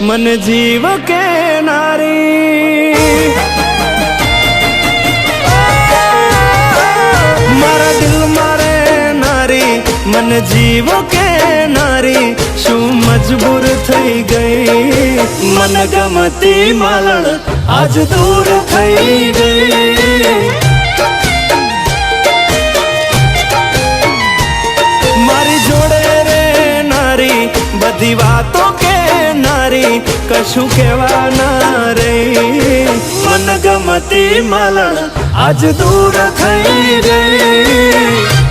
मन जीव के नारी मारा दिल मारे नारी मन जीव के नारी शू मजबूर थई गई मन गमती मालण आज दूर थई गई मारी जोड़े रे नारी बधी बातों के नारी कशु केवा ना रे मन गमती मालण आज दूर थई गई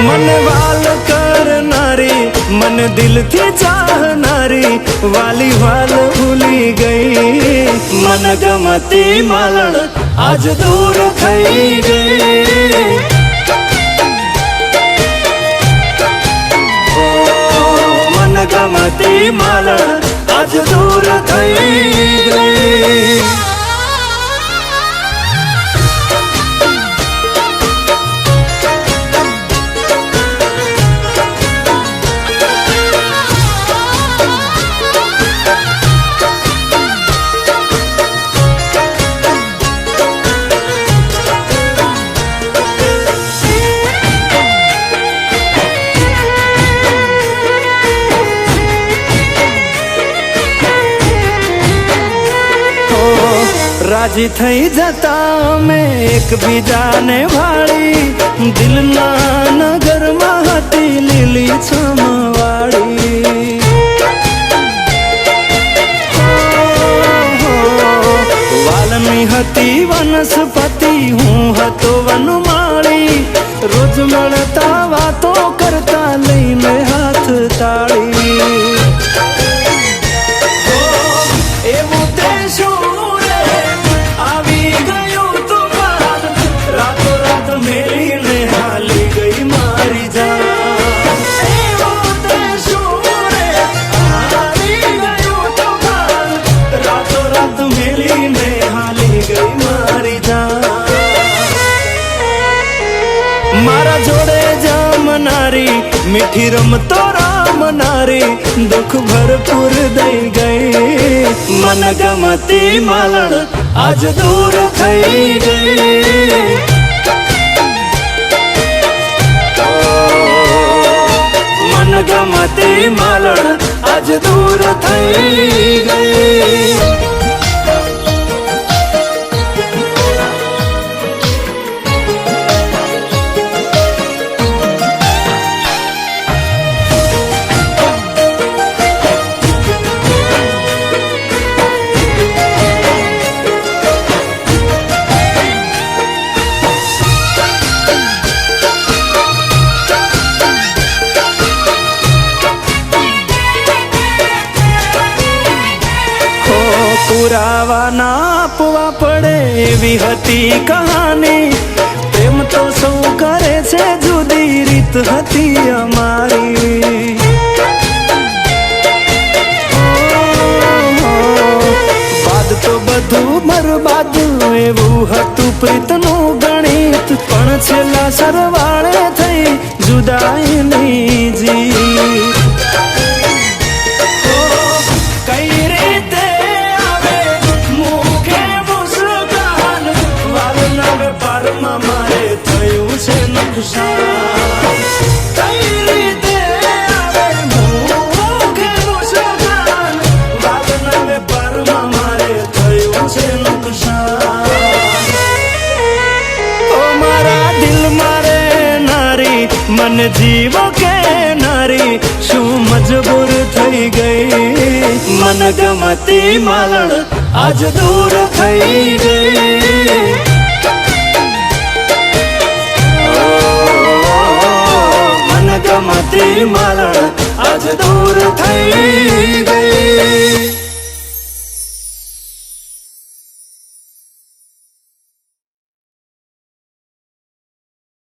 मन वाल करनारी मन दिल थी चाहनारी वाली वाल भूली गई मन गमती मालण आज दूर थई गई मन गमती मालण आज दूर थई गई राजी थई जता में एक बीजा ने वाली दिल ना नगर महती लीली छमवाड़ी वालमी हती वनस्पति हूँ हतो वनमाली रोज मळता वातो करता लईने हाथ ताड़ी मारा जोड़े जामनारी मीठी रमतो राम नारी दुख भरपूर दई गई मन गमती मालण आज दूर थई गई मन गमती मालण आज दूर थई गई पुरावा नापवा पड़े एवी हती कहानी प्रेम तो सौ करे छे जुदी रीत हती अमारी बाद तो बधु बर्बाद एवं हतु प्रीतनु गणित पण छेला सरवाळे थई जुदाई नी जी मन जीव के नारी शू मजबूर थई गई मन गमती मालण आज दूर थई गई मन गमती मालण आज दूर